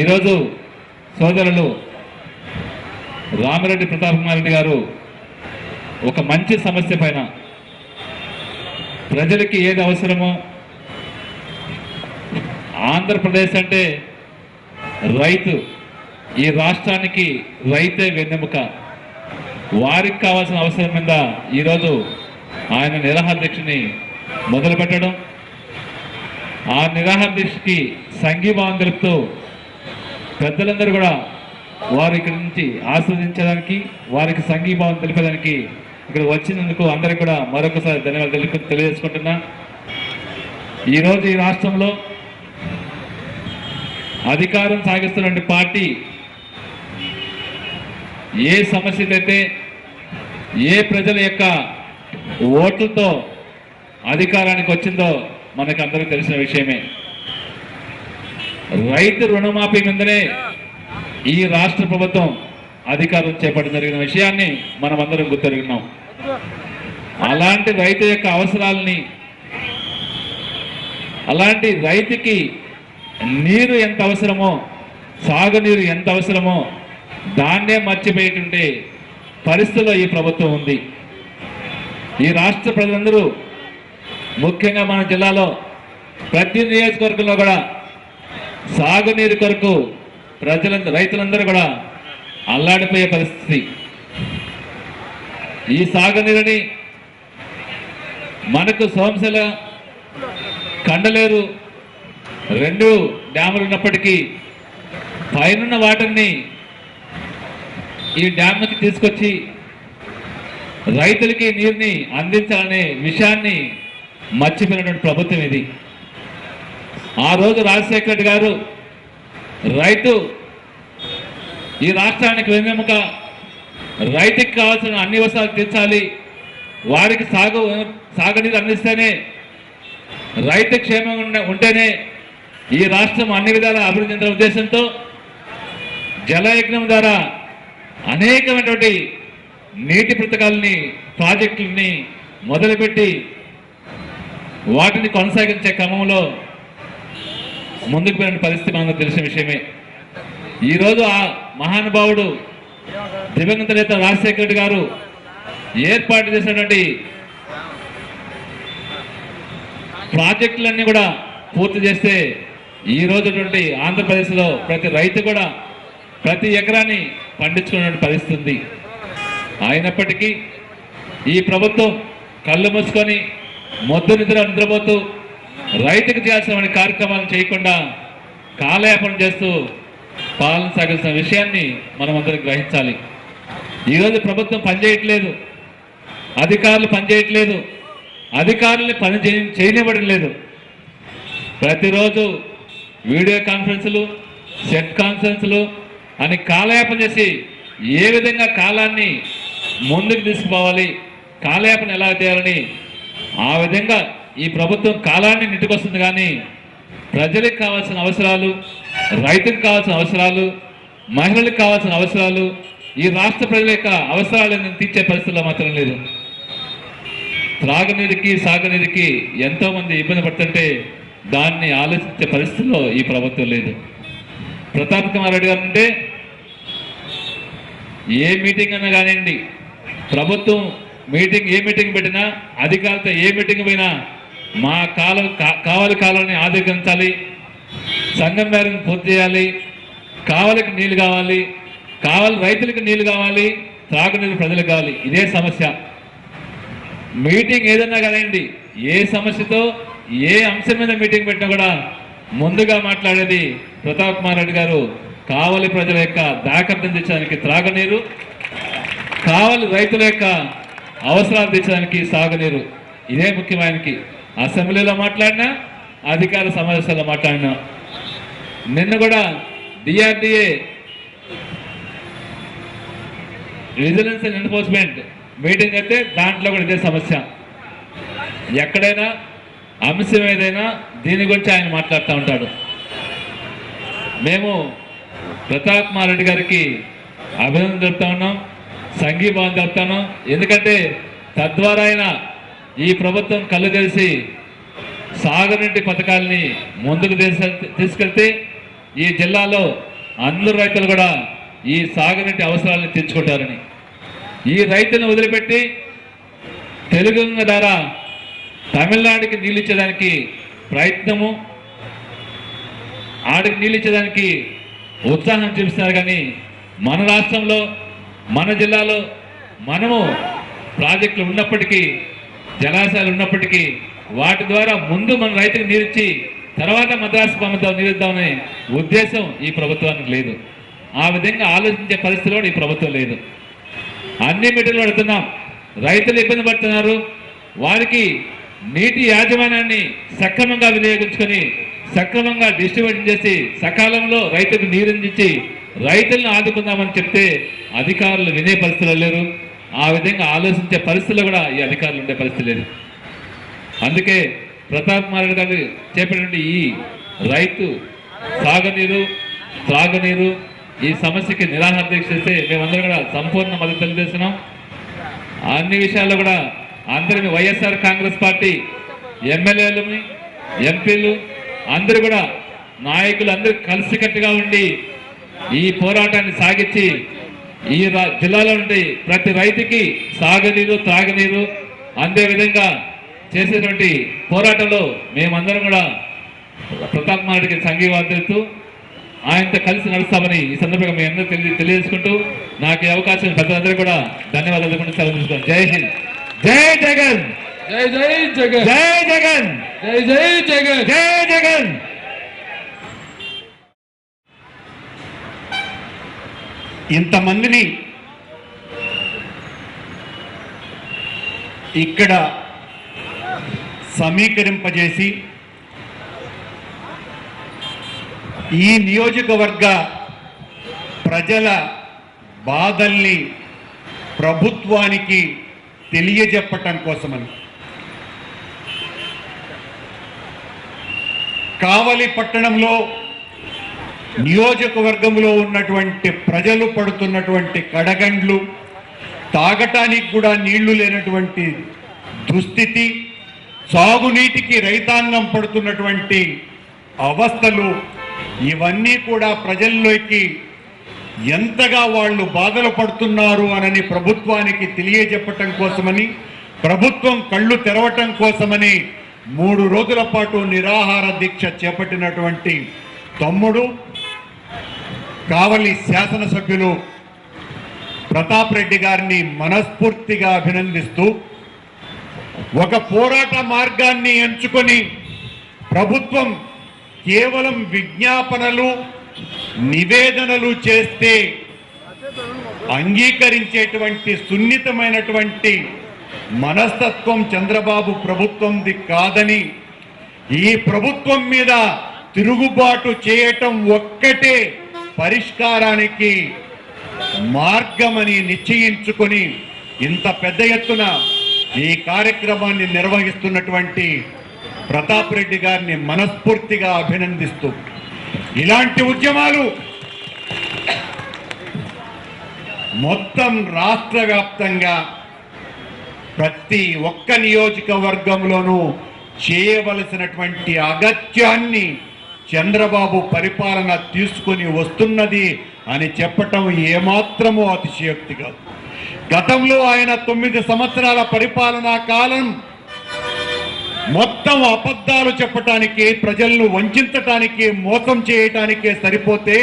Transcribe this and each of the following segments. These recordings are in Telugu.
ఈరోజు సోదరులు రామిరెడ్డి ప్రతాప్ కుమార్ రెడ్డి గారు ఒక మంచి సమస్య పైన ప్రజలకి ఏది అవసరమో, ఆంధ్రప్రదేశ్ అంటే రైతు, ఈ రాష్ట్రానికి రైతే వెన్నెముక, వారికి కావాల్సిన అవసరం మీద ఈరోజు ఆయన నిరాహార దీక్షని మొదలుపెట్టడం, ఆ నిరాహార దీక్షకి సంఘీభావం తెలుపుతూ పెద్దలందరూ కూడా వారు ఇక్కడి నుంచి ఆస్వాదించడానికి, వారికి సంఘీభావం తెలిపేదానికి ఇక్కడ వచ్చినందుకు అందరికీ కూడా మరొకసారి ధన్యవాదాలు తెలియజేసుకుంటున్నా. ఈరోజు ఈ రాష్ట్రంలో అధికారం సాగిస్తున్న పార్టీ ఏ సమస్యలైతే, ఏ ప్రజల యొక్క ఓట్లతో అధికారానికి వచ్చిందో మనకు అందరికీ తెలిసిన విషయమే. రైతు రుణమాఫీ మీదనే ఈ రాష్ట్ర ప్రభుత్వం అధికారం చేపట్టడం జరిగిన విషయాన్ని మనం అందరం గుర్తెరుగున్నాం. అలాంటి రైతు యొక్క అవసరాలని, అలాంటి రైతుకి నీరు ఎంత అవసరమో, సాగునీరు ఎంత అవసరమో దాన్నే మర్చిపోయేటువంటి పరిస్థితిలో ఈ ప్రభుత్వం ఉంది. ఈ రాష్ట్ర ప్రజలందరూ, ముఖ్యంగా మన జిల్లాలో ప్రతి నియోజకవర్గంలో కూడా సాగునీరు కొరకు రైతులందరూ కూడా అల్లాడిపోయే పరిస్థితి. ఈ సాగునీరుని మనకు సోమశిల, కండలేరు 2 డ్యాములు ఉన్నప్పటికీ పైనున్న వాటర్ని ఈ డ్యామ్కి తీసుకొచ్చి రైతులకి నీరుని అందించాలనే విషయాన్ని మర్చిపోయినటువంటి ప్రభుత్వం ఇది. ఆ రోజు రాజశేఖర రెడ్డి గారు రైతు ఈ రాష్ట్రానికి వెన్నెముక, రైతుకి కావాల్సిన అన్ని అవసరాలు తీర్చాలి, వారికి సాగునీరు అందిస్తేనే, రైతు క్షేమంగా ఉంటేనే ఈ రాష్ట్రం అన్ని విధాల అభివృద్ధి చెందిన ఉద్దేశంతో జలయజ్ఞం ద్వారా అనేకమైనటువంటి నీటి పథకాలని, ప్రాజెక్టులని మొదలుపెట్టి వాటిని కొనసాగించే క్రమంలో ముందుకు పోయిన పరిస్థితి మనకు తెలిసిన విషయమే. ఈరోజు ఆ మహానుభావుడు దివంగత నేత రాజశేఖర రెడ్డి గారు ఏర్పాటు చేసినటువంటి ప్రాజెక్టులన్నీ కూడా పూర్తి చేస్తే ఈ రోజు ఆంధ్రప్రదేశ్లో ప్రతి రైతు కూడా ప్రతి ఎకరాన్ని పండించుకునే పరిస్థితి ఉంది. అయినప్పటికీ ఈ ప్రభుత్వం కళ్ళు మూసుకొని మొద్దు నిద్రపోతూ రైతుకు చేయాల్సిన కార్యక్రమాలను చేయకుండా కాలయాపన చేస్తూ పాలన సాగిస్తున్న విషయాన్ని మనం అందరం గ్రహించాలి. ఈరోజు ప్రభుత్వం పనిచేయట్లేదు, అధికారులు పనిచేయట్లేదు, అధికారుల్ని పని చేయనివ్వడం లేదు. ప్రతిరోజు వీడియో కాన్ఫరెన్సులు, సెట్ కాన్ఫరెన్సులు అని కాలయాపన చేసి ఏ విధంగా కాలాన్ని ముందుకు తీసుకుపోవాలి, కాలయాపన ఎలా చేయాలని ఆ విధంగా ఈ ప్రభుత్వం కాలాన్ని నెట్టుకొస్తుంది. కానీ ప్రజలకు కావాల్సిన అవసరాలు, రైతులకు కావాల్సిన అవసరాలు, మహిళలకు కావాల్సిన అవసరాలు, ఈ రాష్ట్ర ప్రజల యొక్క అవసరాలను తీర్చే పరిస్థితుల్లో మాత్రం లేదు. త్రాగునీరుకి, సాగునీరుకి ఎంతోమంది ఇబ్బంది పడుతుంటే దాన్ని ఆలోచించే పరిస్థితుల్లో ఈ ప్రభుత్వం లేదు. ప్రతాప్ కుమార్ రెడ్డి గారు అంటే ఏ మీటింగ్ అన్నా కానివ్వండి, ప్రభుత్వం ఏ మీటింగ్ పెట్టినా, అధికారులతో ఏ మీటింగ్ పోయినా మా కావలి కాలాన్ని ఆధీకరించాలి, సంఘం మేరకు పూర్తి చేయాలి, కావలికి నీళ్లు కావాలి, రైతులకు నీళ్లు కావాలి, త్రాగునీరు ప్రజలకు కావాలి, ఇదే సమస్య. మీటింగ్ ఏదన్నా కానివ్వండి, ఏ సమస్యతో ఏ అంశం మీద మీటింగ్ పెట్టినా కూడా ముందుగా మాట్లాడేది ప్రతాప్ కుమార్ రెడ్డి గారు కావలి ప్రజల యొక్క దాకర్తం తీర్చడానికి త్రాగునీరు, కావలి రైతుల యొక్క అవసరాలు తీర్చడానికి సాగునీరు, ఇదే ముఖ్యమైనకి. అసెంబ్లీలో మాట్లాడినా, అధికార సమావేశాల్లో మాట్లాడినా. నిన్న కూడా DRDA vigilance and enforcement meeting అయితే దాంట్లో కూడా ఇదే సమస్య. ఎక్కడైనా అంశం ఏదైనా దీని గురించి ఆయన మాట్లాడుతూ ఉంటాడు. మేము ప్రతాప్ కుమార్ రెడ్డి గారికి అభినందన తెలుపుతా ఉన్నాం, సంఘీభావం తెలుపుతాను. ఎందుకంటే తద్వారా ఆయన ఈ ప్రభుత్వం కళ్ళు తెరిచి సాగునీటి పథకాలని ముందుకు తీసుకెళ్తే ఈ జిల్లాలో అందరు రైతులు కూడా ఈ సాగునీటి అవసరాలను తీర్చుకుంటారని, ఈ రైతులను వదిలిపెట్టి తెలుగు ద్వారా తమిళనాడుకి నీళ్ళు ఇచ్చేదానికి ప్రయత్నము, ఆడికి నీళ్ళు ఇచ్చేదానికి ఉత్సాహం చూపిస్తున్నారు. కానీ మన రాష్ట్రంలో మన జిల్లాలో మనము ప్రాజెక్టులు ఉన్నప్పటికీ, జలాశయాలు ఉన్నప్పటికీ వాటి ద్వారా ముందు మన రైతుకు నీరిచ్చి తర్వాత మద్రాసు పంపుతో నీరుద్దామనే ఉద్దేశం ఈ ప్రభుత్వానికి లేదు. ఆ విధంగా ఆలోచించే పరిస్థితిలో ఈ ప్రభుత్వం లేదు. అన్ని మీటర్లు పడుతున్నాం, రైతులు ఇబ్బంది పడుతున్నారు. వారికి నీటి యాజమాన్యాన్ని సక్రమంగా వినియోగించుకొని సక్రమంగా డిస్ట్రిబ్యూషన్ చేసి సకాలంలో రైతులకు నీరందించి రైతులను ఆదుకుందామని చెప్తే అధికారులు వినే పరిస్థితులు లేరు. ఆ విధంగా ఆలోచించే పరిస్థితుల్లో కూడా ఈ అధికారులు ఉండే పరిస్థితి లేదు. అందుకే ప్రతాప్ కుమార్ గారు చేపట్టినటువంటి ఈ రైతు సాగునీరు త్రాగునీరు ఈ సమస్యకి నిరాహార దీక్ష చేస్తే మేమందరం కూడా సంపూర్ణ మద్దతు తెలియజేస్తున్నాం. అన్ని విషయాల్లో కూడా అందరి వైఎస్ఆర్ కాంగ్రెస్ పార్టీ ఎమ్మెల్యేలు ఎంపీలు అందరూ కూడా నాయకులు అందరూ కలిసికట్టుగా ఉండి ఈ పోరాటాన్ని సాగించి ఈ జిల్లాలో ఉండే ప్రతి రైతుకి సాగునీరు త్రాగునీరు అందే విధంగా చేసేటువంటి పోరాటంలో మేమందరం కూడా ప్రతాప్ కుమార్ రెడ్డికి సంఘీభావం తెలుపుతూ ఆయనతో కలిసి నడుస్తామని ఈ సందర్భంగా మీ అందరూ తెలియజేసుకుంటూ నాకు ఈ అవకాశం ప్రజలందరూ కూడా ధన్యవాదాలు కూడా సెలవు తీసుకుంటాం. జై హింద్, జై జగన్, జై జై జగన్, జై జగన్, జై జై జగన్, జై జగన్. ఇంతమందిని ఇక్కడ సమీకరింపజేసి ఈ నియోజకవర్గ ప్రజల బాధల్ని ప్రభుత్వానికి తెలియజెప్పటం కోసమని కావలి పట్టణంలో నియోజకవర్గంలో ఉన్నటువంటి ప్రజలు పడుతున్నటువంటి కడగండ్లు, తాగటానికి కూడా నీళ్లు లేనటువంటి దుస్థితి, సాగునీటికి రైతాంగం పడుతున్నటువంటి అవస్థలు, ఇవన్నీ కూడా ప్రజల్లోకి ఎంతగా వాళ్ళు బాధలు పడుతున్నారు అనని ప్రభుత్వానికి తెలియజెప్పటం కోసమని, ప్రభుత్వం కళ్ళు తెరవటం కోసమని 3 రోజుల పాటు నిరాహార దీక్ష చేపట్టినటువంటి తమ్ముడు కావలి శాసనసభ్యులు ప్రతాప్ రెడ్డి గారిని మనస్ఫూర్తిగా అభినందిస్తూ, ఒక పోరాట మార్గాన్ని ఎంచుకొని ప్రభుత్వం కేవలం విజ్ఞాపనలు నివేదనలు చేస్తే అంగీకరించేటువంటి సున్నితమైనటువంటి మనస్తత్వం చంద్రబాబు ప్రభుత్వంది కాదని, ఈ ప్రభుత్వం మీద తిరుగుబాటు చేయటం ఒక్కటే పరిష్కారానికి మార్గమని నిశ్చయించుకొని ఇంత పెద్ద ఎత్తున ఈ కార్యక్రమాన్ని నిర్వహిస్తున్నటువంటి ప్రతాప్ రెడ్డి గారిని మనస్ఫూర్తిగా అభినందిస్తూ, ఇలాంటి ఉద్యమాలు మొత్తం రాష్ట్ర వ్యాప్తంగా ప్రతి ఒక్క నియోజకవర్గంలోనూ చేయవలసినటువంటి అగత్యాన్ని చంద్రబాబు పరిపాలన తీసుకుని వస్తున్నది అని చెప్పటం ఏమాత్రమూ అతిశయోక్తి కాదు. గతంలో ఆయన 9 సంవత్సరాల పరిపాలనా కాలం మొత్తం అబద్ధాలు చెప్పటానికి, ప్రజలను వంచటానికి, మోసం చేయటానికే సరిపోతే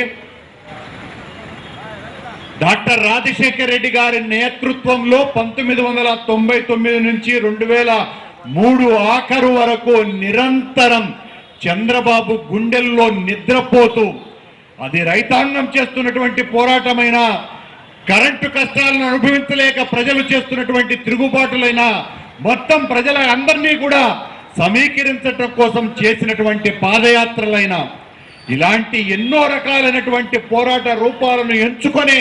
డాక్టర్ రాజశేఖర రెడ్డి గారి నేతృత్వంలో 1999 నుంచి 2003 ఆఖరు వరకు నిరంతరం చంద్రబాబు గుండెల్లో నిద్రపోతూ, అది రైతాంగం చేస్తున్నటువంటి పోరాటమైనా, కరెంటు కష్టాలను అనుభవించలేక ప్రజలు చేస్తున్నటువంటి తిరుగుబాటులైనా, మొత్తం ప్రజల అందరినీ కూడా సమీకరించడం కోసం చేసినటువంటి పాదయాత్రలైనా, ఇలాంటి ఎన్నో రకాలైనటువంటి పోరాట రూపాలను ఎంచుకొని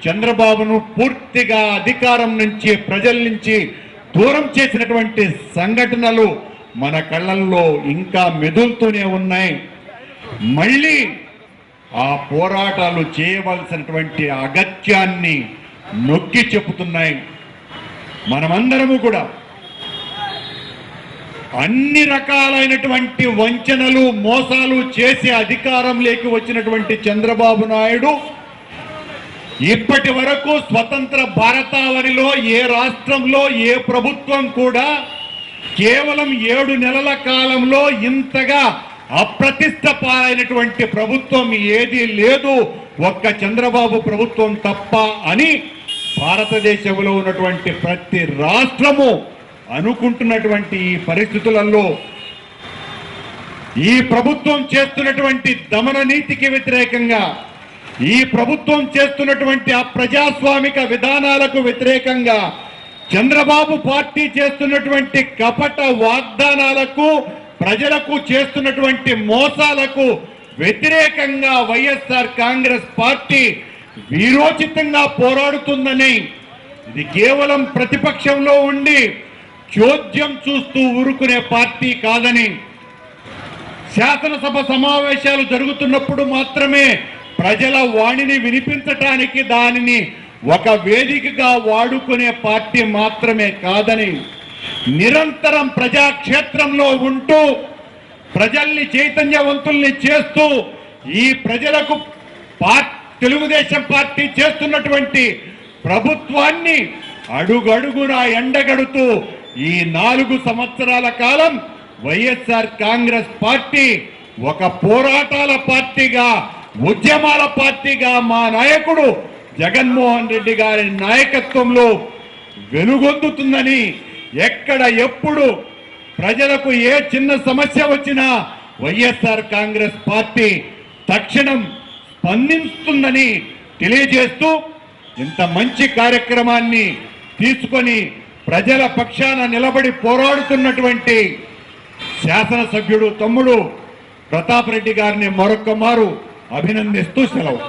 చంద్రబాబును పూర్తిగా అధికారం నుంచి, ప్రజల నుంచి దూరం చేసినటువంటి సంఘటనలు మన కళ్ళల్లో ఇంకా మెదులుతూనే ఉన్నాయి. మళ్ళీ ఆ పోరాటాలు చేయవలసినటువంటి అగత్యాన్ని నొక్కి చెబుతున్నాయి. మనమందరము కూడా అన్ని రకాలైనటువంటి వంచనలు మోసాలు చేసి అధికారంలోకి వచ్చినటువంటి చంద్రబాబు నాయుడు ఇప్పటి వరకు స్వతంత్ర భారతావనిలో ఏ రాష్ట్రంలో ఏ ప్రభుత్వం కూడా కేవలం 7 నెలల కాలంలో ఇంతగా అప్రతిష్టపాలైనటువంటి ప్రభుత్వం ఏదీ లేదు, ఒక్క చంద్రబాబు ప్రభుత్వం తప్ప అని భారతదేశంలో ఉన్నటువంటి ప్రతి రాష్ట్రము అనుకుంటున్నటువంటి ఈ పరిస్థితులలో ఈ ప్రభుత్వం చేస్తున్నటువంటి దమన నీతికి వ్యతిరేకంగా, ఈ ప్రభుత్వం చేస్తున్నటువంటి అప్రజాస్వామిక విధానాలకు వ్యతిరేకంగా, చంద్రబాబు పార్టీ చేస్తున్నటువంటి కపట వాగ్దానాలకు, ప్రజలకు చేస్తున్నటువంటి మోసాలకు వ్యతిరేకంగా వైఎస్ఆర్ కాంగ్రెస్ పార్టీ వీరోచితంగా పోరాడుతుందని, ఇది కేవలం ప్రతిపక్షంలో ఉండి చోద్యం చూస్తూ ఊరుకునే పార్టీ కాదని, శాసనసభ సమావేశాలు జరుగుతున్నప్పుడు మాత్రమే ప్రజల వాణిని వినిపించటానికి దానిని ఒక వేదికగా వాడుకునే పార్టీ మాత్రమే కాదని, నిరంతరం ప్రజాక్షేత్రంలో ఉంటూ ప్రజల్ని చైతన్యవంతుల్ని చేస్తూ ఈ ప్రజలకు తెలుగుదేశం పార్టీ చేస్తున్నటువంటి ప్రభుత్వాన్ని అడుగడుగునా ఎండగడుతూ ఈ 4 సంవత్సరాల కాలం వైఎస్ఆర్ కాంగ్రెస్ పార్టీ ఒక పోరాటాల పార్టీగా, ఉద్యమాల పార్టీగా మా నాయకుడు జగన్మోహన్ రెడ్డి గారి నాయకత్వంలో వెలుగొందుతుందని, ఎక్కడ ఎప్పుడు ప్రజలకు ఏ చిన్న సమస్య వచ్చినా వైఎస్ఆర్ కాంగ్రెస్ పార్టీ తక్షణం స్పందిస్తుందని తెలియజేస్తూ, ఇంత మంచి కార్యక్రమాన్ని తీసుకొని ప్రజల పక్షాన నిలబడి పోరాడుతున్నటువంటి శాసనసభ్యుడు తమ్ముడు ప్రతాప్ రెడ్డి గారిని మరొక్క మారు అభినందిస్తూ సెలవు.